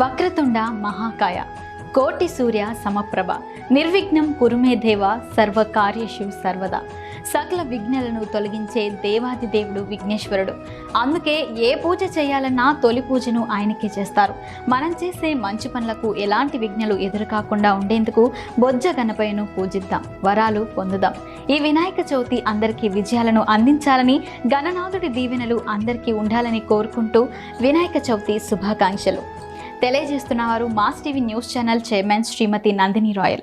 వక్రతుండ మహాకాయ, కోటి సూర్య సమప్రభ, నిర్విఘ్నం కురుమే దేవ, సర్వకార్యేషు సర్వదా. సకల విఘ్నాలను తొలగించే దేవాది దేవుడు విఘ్నేశ్వరుడు. అందుకే ఏ పూజ చేయాలన్నా తొలి పూజను ఆయనకే చేస్తారు. మనం చేసే మంచి పనులకు ఎలాంటి విఘ్నాలు ఎదురుకాకుండా ఉండేందుకు బొజ్జ గణపయ్యను పూజిద్దాం, వరాలు పొందుదాం. ఈ వినాయక చవితి అందరికీ విజయాలను అందించాలని, గణనాథుడి దీవెనలు అందరికీ ఉండాలని కోరుకుంటూ వినాయక చవితి శుభాకాంక్షలు తెలియజేస్తున్నవారు mass TV news channel chairman Shrimati Nandini royal.